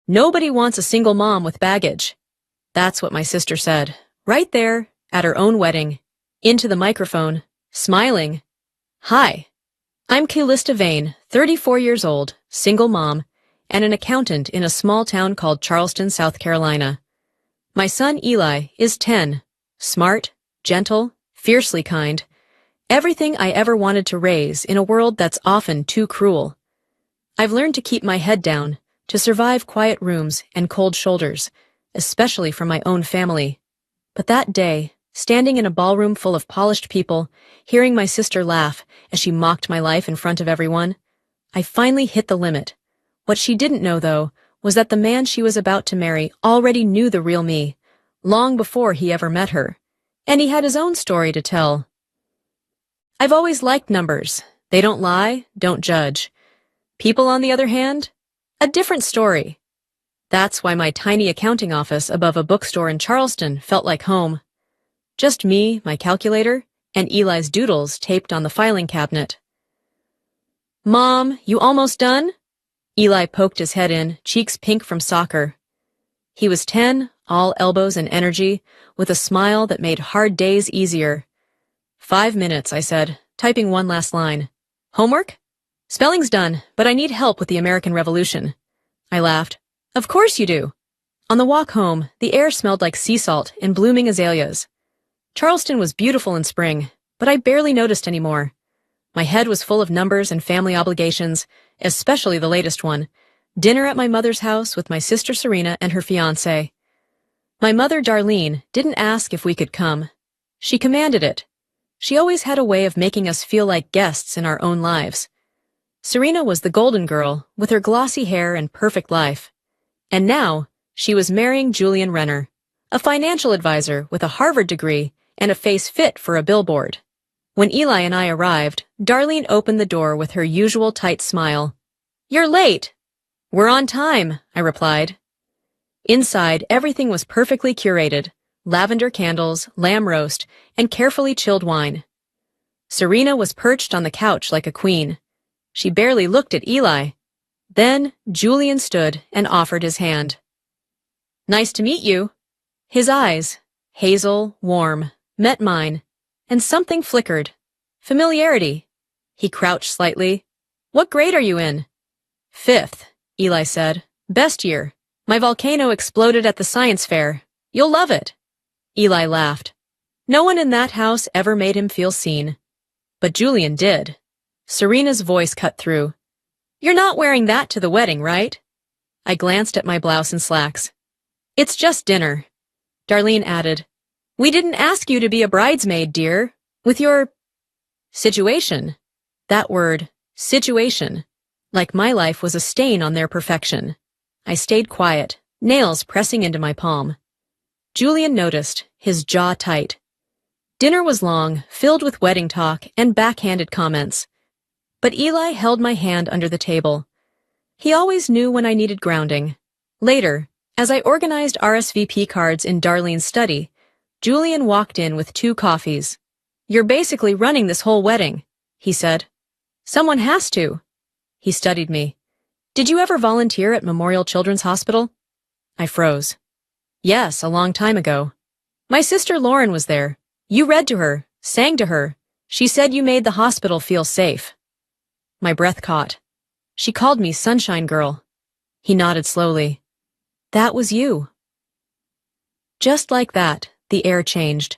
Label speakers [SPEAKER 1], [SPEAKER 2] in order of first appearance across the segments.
[SPEAKER 1] Nobody wants a single mom with baggage. That's what my sister said, right there, at her own wedding, into the microphone, smiling. Hi, I'm Calista Vane, 34 years old, single mom, and an accountant in a small town called Charleston, South Carolina. My son Eli is 10, smart, gentle, fiercely kind, everything I ever wanted to raise in a world that's often too cruel. I've learned to keep my head down, to survive quiet rooms and cold shoulders, especially from my own family. But that day, standing in a ballroom full of polished people, hearing my sister laugh as she mocked my life in front of everyone, I finally hit the limit. What she didn't know, though, was that the man she was about to marry already knew the real me, long before he ever met her, and he had his own story to tell. I've always liked numbers. They don't lie, don't judge. People, on the other hand, a different story. That's why my tiny accounting office above a bookstore in Charleston felt like home. Just me, my calculator, and Eli's doodles taped on the filing cabinet. Mom, you almost done? Eli poked his head in, cheeks pink from soccer. He was 10, all elbows and energy, with a smile that made hard days easier. 5 minutes, I said, typing one last line. Homework? Spelling's done, but I need help with the American Revolution. I laughed. Of course you do. On the walk home, the air smelled like sea salt and blooming azaleas. Charleston was beautiful in spring, but I barely noticed anymore. My head was full of numbers and family obligations, especially the latest one, dinner at my mother's house with my sister Serena and her fiancé. My mother, Darlene, didn't ask if we could come. She commanded it. She always had a way of making us feel like guests in our own lives. Serena was the golden girl, with her glossy hair and perfect life. And now, she was marrying Julian Renner, a financial advisor with a Harvard degree and a face fit for a billboard. When Eli and I arrived, Darlene opened the door with her usual tight smile. You're late. We're on time, I replied. Inside, everything was perfectly curated. Lavender candles, lamb roast, and carefully chilled wine. Serena was perched on the couch like a queen. She barely looked at Eli. Then Julian stood and offered his hand. Nice to meet you. His eyes, hazel, warm, met mine, and something flickered. Familiarity. He crouched slightly. What grade are you in? 5th, Eli said. Best year. My volcano exploded at the science fair. You'll love it. Eli laughed. No one in that house ever made him feel seen. But Julian did. Serena's voice cut through. You're not wearing that to the wedding, right? I glanced at my blouse and slacks. It's just dinner. Darlene added. We didn't ask you to be a bridesmaid, dear. With your situation. That word, situation. Like my life was a stain on their perfection. I stayed quiet, nails pressing into my palm. Julian noticed, his jaw tight. Dinner was long, filled with wedding talk and backhanded comments. But Eli held my hand under the table. He always knew when I needed grounding. Later, as I organized RSVP cards in Darlene's study, Julian walked in with 2 coffees. You're basically running this whole wedding, he said. Someone has to. He studied me. Did you ever volunteer at Memorial Children's Hospital? I froze. Yes, a long time ago. My sister Lauren was there. You read to her, sang to her. She said you made the hospital feel safe. My breath caught. She called me Sunshine Girl. He nodded slowly. That was you. Just like that, the air changed.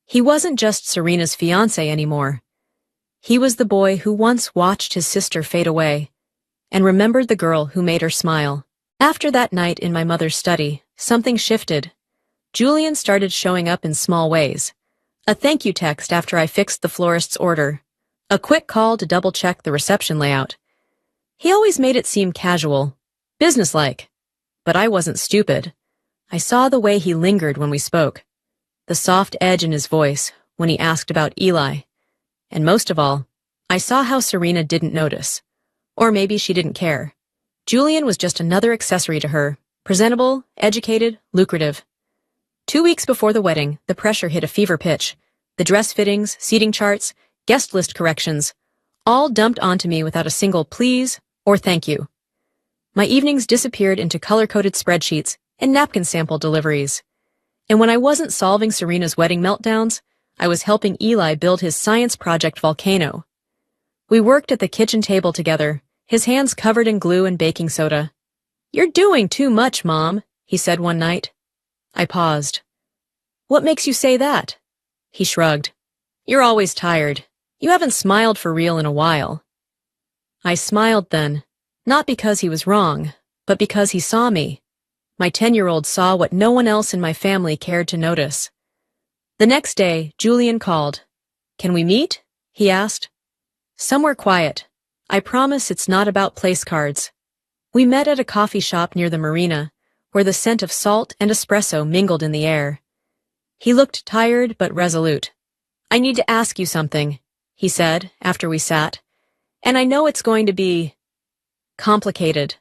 [SPEAKER 1] He wasn't just Serena's fiancé anymore. He was the boy who once watched his sister fade away and remembered the girl who made her smile. After that night in my mother's study, something shifted. Julian started showing up in small ways. A thank you text after I fixed the florist's order. A quick call to double-check the reception layout. He always made it seem casual, businesslike. But I wasn't stupid. I saw the way he lingered when we spoke. The soft edge in his voice when he asked about Eli. And most of all, I saw how Serena didn't notice. Or maybe she didn't care. Julian was just another accessory to her. Presentable, educated, lucrative. 2 weeks before the wedding, the pressure hit a fever pitch. The dress fittings, seating charts, guest list corrections, all dumped onto me without a single please or thank you. My evenings disappeared into color-coded spreadsheets and napkin sample deliveries. And when I wasn't solving Serena's wedding meltdowns, I was helping Eli build his science project volcano. We worked at the kitchen table together, his hands covered in glue and baking soda. "You're doing too much, Mom," he said one night. I paused. "What makes you say that?" He shrugged. "You're always tired. You haven't smiled for real in a while." I smiled then, not because he was wrong, but because he saw me. My 10-year-old saw what no one else in my family cared to notice. The next day, Julian called. "Can we meet?" he asked. "Somewhere quiet. I promise it's not about place cards." We met at a coffee shop near the marina, where the scent of salt and espresso mingled in the air. He looked tired but resolute. "I need to ask you something," he said after we sat, "and I know it's going to be complicated."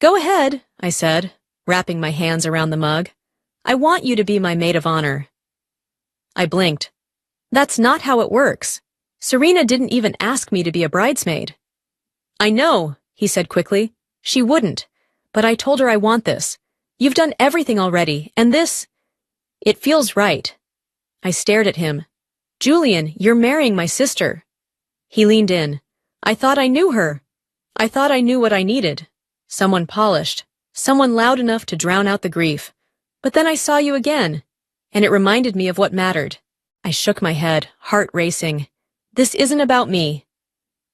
[SPEAKER 1] "Go ahead," I said, wrapping my hands around the mug. "I want you to be my maid of honor." I blinked. "That's not how it works. Serena didn't even ask me to be a bridesmaid." "I know," he said quickly. "She wouldn't. But I told her I want this. You've done everything already, and this... it feels right." I stared at him. "Julian, you're marrying my sister." He leaned in. "I thought I knew her. I thought I knew what I needed. Someone polished. Someone loud enough to drown out the grief. But then I saw you again, and it reminded me of what mattered." I shook my head, heart racing. "This isn't about me."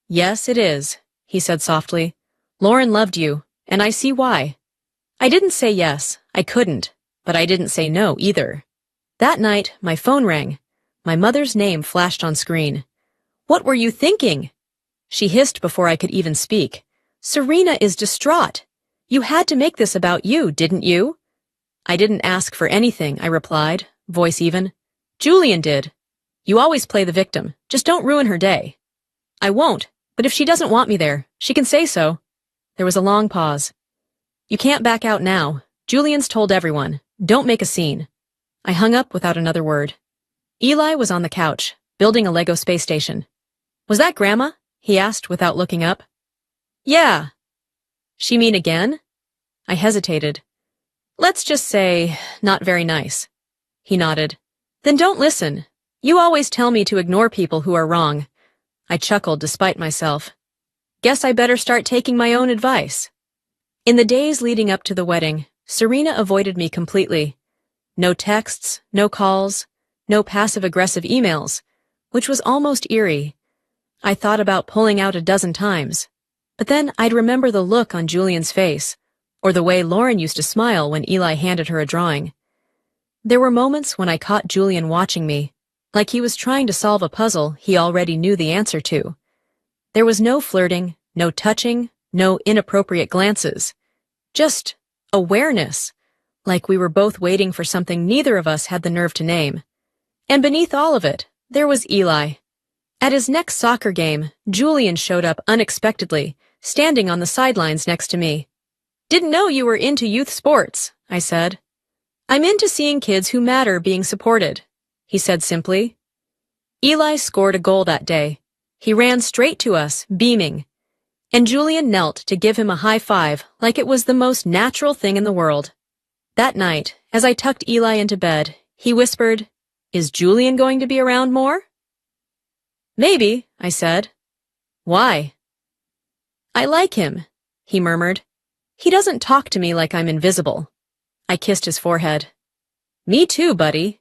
[SPEAKER 1] "Yes, it is," he said softly. "Lauren loved you, and I see why." I didn't say yes, I couldn't, but I didn't say no either. That night, my phone rang. My mother's name flashed on screen. "What were you thinking?" She hissed before I could even speak. "Serena is distraught. You had to make this about you, didn't you?" "I didn't ask for anything," I replied, voice even. "Julian did. You always play the victim. Just don't ruin her day." "I won't, but if she doesn't want me there, she can say so." There was a long pause. "You can't back out now. Julian's told everyone. Don't make a scene." I hung up without another word. Eli was on the couch, building a Lego space station. "Was that Grandma?" he asked without looking up. "Yeah." "She mean again?" I hesitated. "Let's just say, not very nice." He nodded. "Then don't listen. You always tell me to ignore people who are wrong." I chuckled despite myself. "Guess I better start taking my own advice." In the days leading up to the wedding, Serena avoided me completely. No texts, no calls, no passive-aggressive emails, which was almost eerie. I thought about pulling out a dozen times, but then I'd remember the look on Julian's face, or the way Lauren used to smile when Eli handed her a drawing. There were moments when I caught Julian watching me, like he was trying to solve a puzzle he already knew the answer to. There was no flirting, no touching, no inappropriate glances. Just awareness, like we were both waiting for something neither of us had the nerve to name. And beneath all of it, there was Eli. At his next soccer game, Julian showed up unexpectedly, standing on the sidelines next to me. "Didn't know you were into youth sports," I said. "I'm into seeing kids who matter being supported," he said simply. Eli scored a goal that day. He ran straight to us, beaming, and Julian knelt to give him a high five like it was the most natural thing in the world. That night, as I tucked Eli into bed, he whispered, "Is Julian going to be around more?" "Maybe," I said. "Why?" "I like him," he murmured. "He doesn't talk to me like I'm invisible." I kissed his forehead. "Me too, buddy."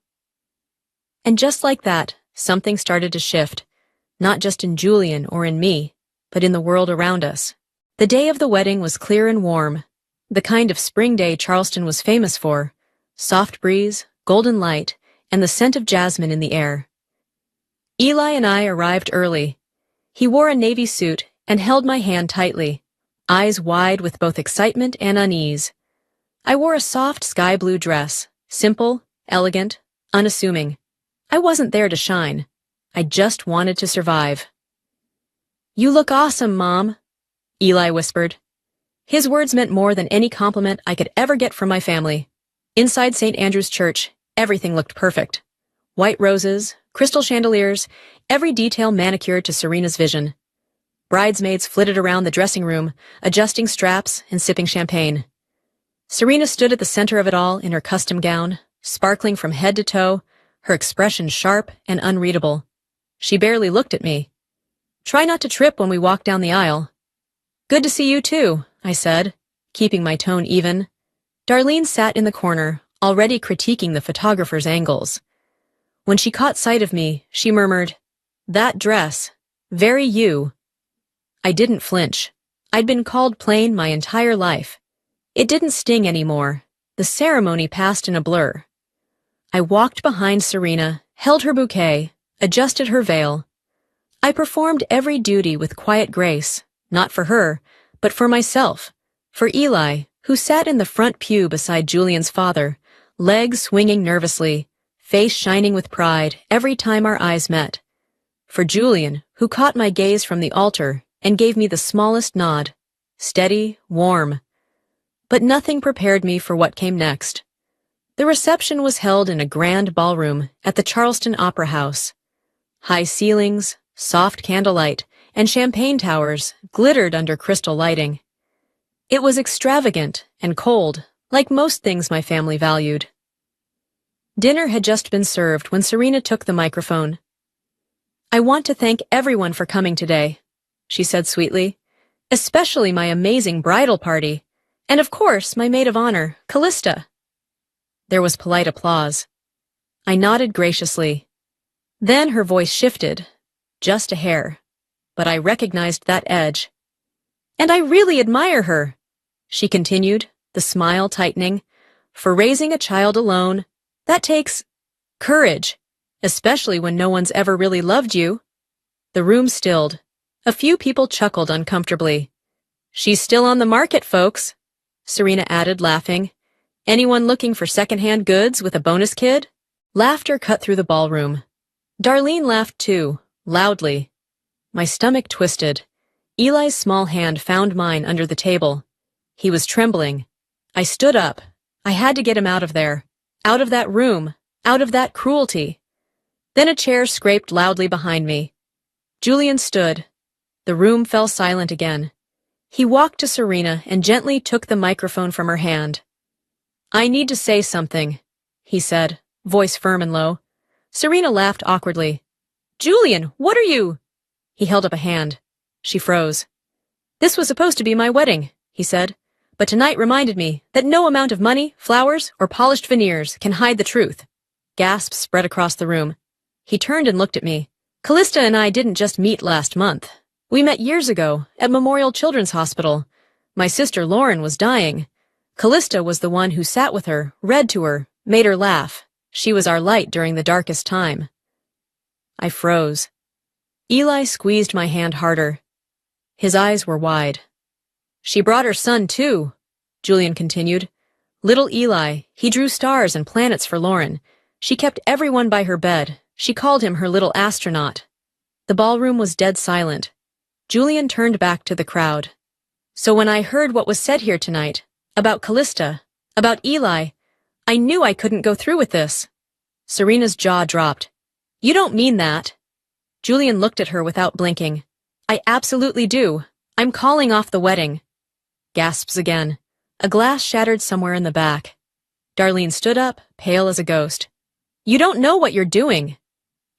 [SPEAKER 1] And just like that, something started to shift, not just in Julian or in me, but in the world around us. The day of the wedding was clear and warm, the kind of spring day Charleston was famous for, soft breeze, golden light, and the scent of jasmine in the air. Eli and I arrived early. He wore a navy suit and held my hand tightly, eyes wide with both excitement and unease. I wore a soft sky blue dress, simple, elegant, unassuming. I wasn't there to shine. I just wanted to survive. "You look awesome, Mom," Eli whispered. His words meant more than any compliment I could ever get from my family. Inside St. Andrew's Church, everything looked perfect. White roses, crystal chandeliers, every detail manicured to Serena's vision. Bridesmaids flitted around the dressing room, adjusting straps and sipping champagne. Serena stood at the center of it all in her custom gown, sparkling from head to toe, her expression sharp and unreadable. She barely looked at me. "Try not to trip when we walk down the aisle." "Good to see you too," I said, keeping my tone even. Darlene sat in the corner, already critiquing the photographer's angles. When she caught sight of me, she murmured, "That dress. Very you." I didn't flinch. I'd been called plain my entire life. It didn't sting anymore. The ceremony passed in a blur. I walked behind Serena, held her bouquet, adjusted her veil. I performed every duty with quiet grace, not for her, but for myself, for Eli, who sat in the front pew beside Julian's father, legs swinging nervously, face shining with pride every time our eyes met. For Julian, who caught my gaze from the altar and gave me the smallest nod, steady, warm. But nothing prepared me for what came next. The reception was held in a grand ballroom at the Charleston Opera House. High ceilings, soft candlelight, and champagne towers glittered under crystal lighting. It was extravagant and cold, like most things my family valued. Dinner had just been served when Serena took the microphone. "I want to thank everyone for coming today," she said sweetly, "especially my amazing bridal party, and of course my maid of honor, Callista." There was polite applause. I nodded graciously. Then her voice shifted, just a hair, but I recognized that edge. "And I really admire her," she continued, the smile tightening. "For raising a child alone, that takes courage, especially when no one's ever really loved you." The room stilled. A few people chuckled uncomfortably. "She's still on the market, folks," Serena added, laughing. "Anyone looking for secondhand goods with a bonus kid?" Laughter cut through the ballroom. Darlene laughed too, loudly. My stomach twisted. Eli's small hand found mine under the table. He was trembling. I stood up. I had to get him out of there. Out of that room. Out of that cruelty. Then a chair scraped loudly behind me. Julian stood. The room fell silent again. He walked to Serena and gently took the microphone from her hand. "I need to say something," he said, voice firm and low. Serena laughed awkwardly. "Julian, what are you—" He held up a hand. She froze. "This was supposed to be my wedding," he said, "but tonight reminded me that no amount of money, flowers, or polished veneers can hide the truth." Gasps spread across the room. He turned and looked at me. "Callista and I didn't just meet last month. We met years ago at Memorial Children's Hospital. My sister Lauren was dying. Callista was the one who sat with her, read to her, made her laugh. She was our light during the darkest time." I froze. Eli squeezed my hand harder. His eyes were wide. "She brought her son, too," Julian continued. "Little Eli, he drew stars and planets for Lauren. She kept everyone by her bed. She called him her little astronaut." The ballroom was dead silent. Julian turned back to the crowd. "So when I heard what was said here tonight, about Callista, about Eli, I knew I couldn't go through with this." Serena's jaw dropped. "You don't mean that." Julian looked at her without blinking. "I absolutely do. I'm calling off the wedding." Gasps again. A glass shattered somewhere in the back. Darlene stood up, pale as a ghost. "You don't know what you're doing."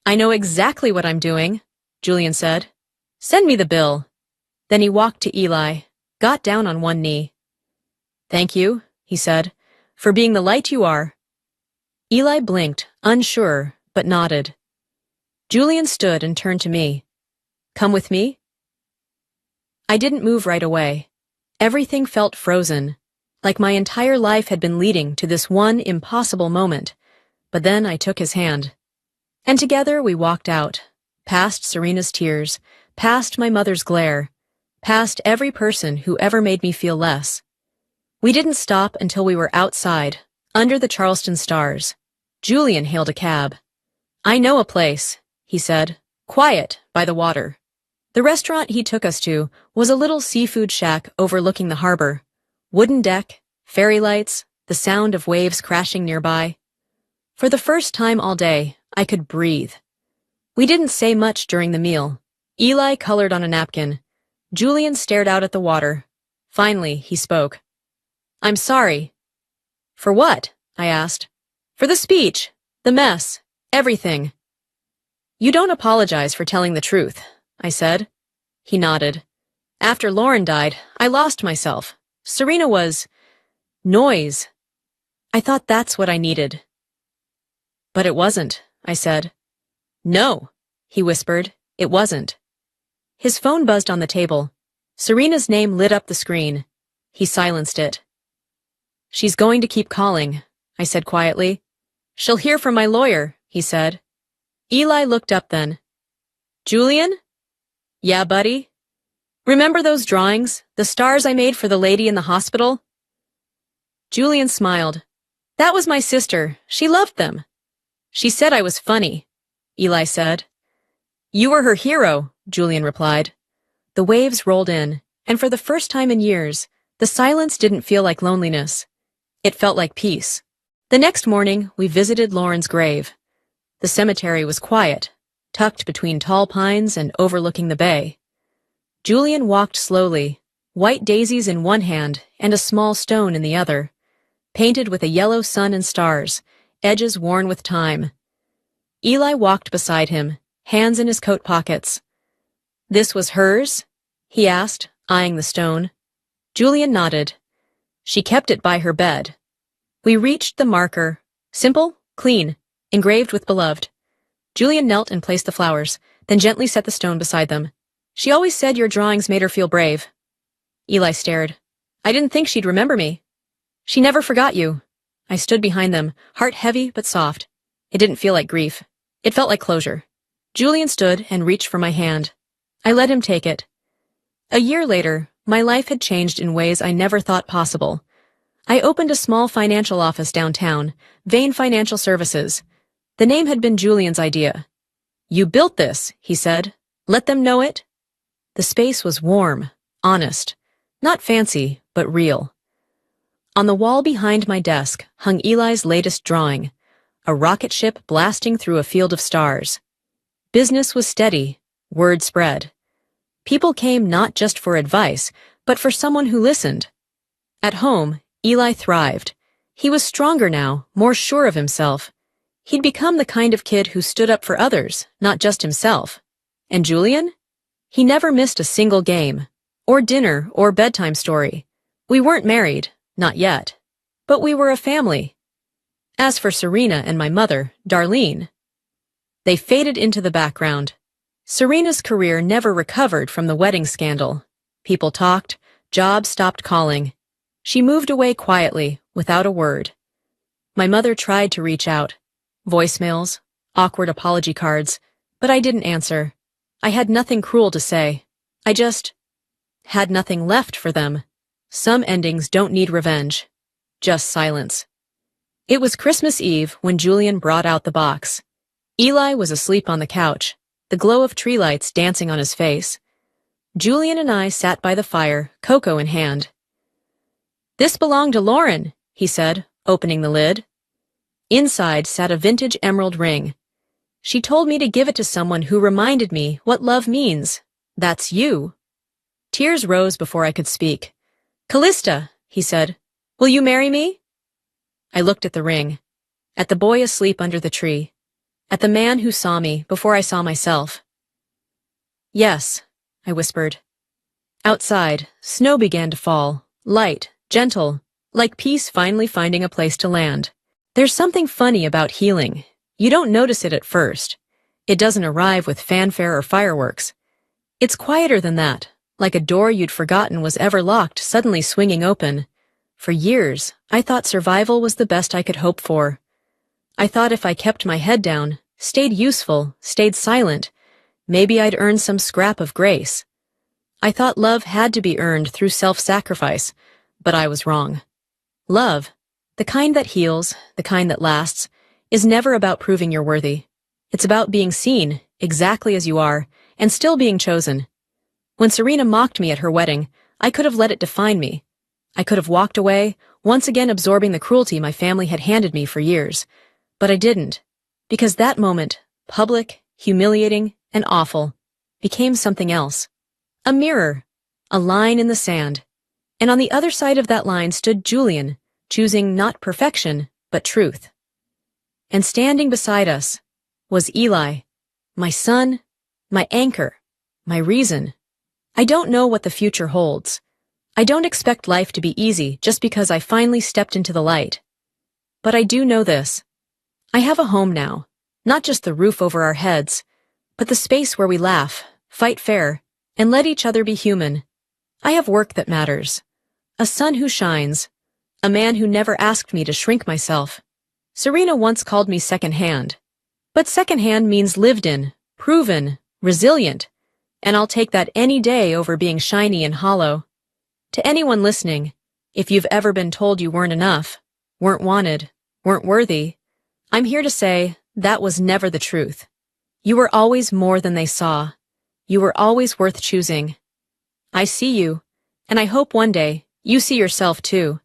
[SPEAKER 1] "I know exactly what I'm doing," Julian said. "Send me the bill." Then he walked to Eli, got down on one knee. "Thank you," he said, "for being the light you are." Eli blinked, unsure, but nodded. Julian stood and turned to me. "Come with me?" I didn't move right away. Everything felt frozen, like my entire life had been leading to this one impossible moment. But then I took his hand. And together we walked out, past Serena's tears, past my mother's glare, past every person who ever made me feel less. We didn't stop until we were outside, under the Charleston stars. Julian hailed a cab. "I know a place," he said, "quiet, by the water." The restaurant he took us to was a little seafood shack overlooking the harbor. Wooden deck, fairy lights, the sound of waves crashing nearby. For the first time all day, I could breathe. We didn't say much during the meal. Eli colored on a napkin. Julian stared out at the water. Finally, he spoke. "I'm sorry." "For what?" I asked. "For the speech, the mess, everything." "You don't apologize for telling the truth," I said. He nodded. "After Lauren died, I lost myself. Serena was noise. I thought that's what I needed." "But it wasn't," I said. "No," he whispered. "It wasn't." His phone buzzed on the table. Serena's name lit up the screen. He silenced it. "She's going to keep calling," I said quietly. "She'll hear from my lawyer," he said. Eli looked up then. "Julian?" "Yeah, buddy?" "Remember those drawings, the stars I made for the lady in the hospital?" Julian smiled. "That was my sister. She loved them." "She said I was funny," Eli said. "You were her hero," Julian replied. The waves rolled in, and for the first time in years, the silence didn't feel like loneliness. It felt like peace. The next morning, we visited Lauren's grave. The cemetery was quiet, tucked between tall pines and overlooking the bay. Julian walked slowly, white daisies in one hand and a small stone in the other, painted with a yellow sun and stars, edges worn with time. Eli walked beside him, hands in his coat pockets. "This was hers?" he asked, eyeing the stone. Julian nodded. "She kept it by her bed." We reached the marker. Simple, clean, engraved with beloved. Julian knelt and placed the flowers, then gently set the stone beside them. "She always said your drawings made her feel brave." Eli stared. "I didn't think she'd remember me." "She never forgot you." I stood behind them, heart heavy but soft. It didn't feel like grief. It felt like closure. Julian stood and reached for my hand. I let him take it. A year later, my life had changed in ways I never thought possible. I opened a small financial office downtown, Vane Financial Services. The name had been Julian's idea. "You built this," he said. "Let them know it." The space was warm, honest, not fancy, but real. On the wall behind my desk hung Eli's latest drawing, a rocket ship blasting through a field of stars. Business was steady, word spread. People came not just for advice, but for someone who listened. At home, Eli thrived. He was stronger now, more sure of himself. He'd become the kind of kid who stood up for others, not just himself. And Julian? He never missed a single game, or dinner, or bedtime story. We weren't married, not yet. But we were a family. As for Serena and my mother, Darlene, they faded into the background. Serena's career never recovered from the wedding scandal. People talked, jobs stopped calling. She moved away quietly, without a word. My mother tried to reach out. Voicemails, awkward apology cards, but I didn't answer. I had nothing cruel to say. I just had nothing left for them. Some endings don't need revenge. Just silence. It was Christmas Eve when Julian brought out the box. Eli was asleep on the couch, the glow of tree lights dancing on his face. Julian and I sat by the fire, cocoa in hand. "This belonged to Lauren," he said, opening the lid. Inside sat a vintage emerald ring. "She told me to give it to someone who reminded me what love means. That's you." Tears rose before I could speak. "Callista," he said, "will you marry me?" I looked at the ring, at the boy asleep under the tree, at the man who saw me before I saw myself. "Yes," I whispered. Outside, snow began to fall, light, gentle, like peace finally finding a place to land. There's something funny about healing. You don't notice it at first. It doesn't arrive with fanfare or fireworks. It's quieter than that, like a door you'd forgotten was ever locked suddenly swinging open. For years, I thought survival was the best I could hope for. I thought if I kept my head down, stayed useful, stayed silent, maybe I'd earn some scrap of grace. I thought love had to be earned through self-sacrifice, but I was wrong. Love, the kind that heals, the kind that lasts, is never about proving you're worthy. It's about being seen, exactly as you are, and still being chosen. When Serena mocked me at her wedding, I could have let it define me. I could have walked away, once again absorbing the cruelty my family had handed me for years. But I didn't, because that moment, public, humiliating, and awful, became something else. A mirror, a line in the sand. And on the other side of that line stood Julian, choosing not perfection, but truth. And standing beside us was Eli, my son, my anchor, my reason. I don't know what the future holds. I don't expect life to be easy just because I finally stepped into the light. But I do know this. I have a home now, not just the roof over our heads, but the space where we laugh, fight fair, and let each other be human. I have work that matters. A son who shines. A man who never asked me to shrink myself. Serena once called me second-hand. But second-hand means lived in, proven, resilient, and I'll take that any day over being shiny and hollow. To anyone listening, if you've ever been told you weren't enough, weren't wanted, weren't worthy, I'm here to say that was never the truth. You were always more than they saw. You were always worth choosing. I see you, and I hope one day you see yourself too.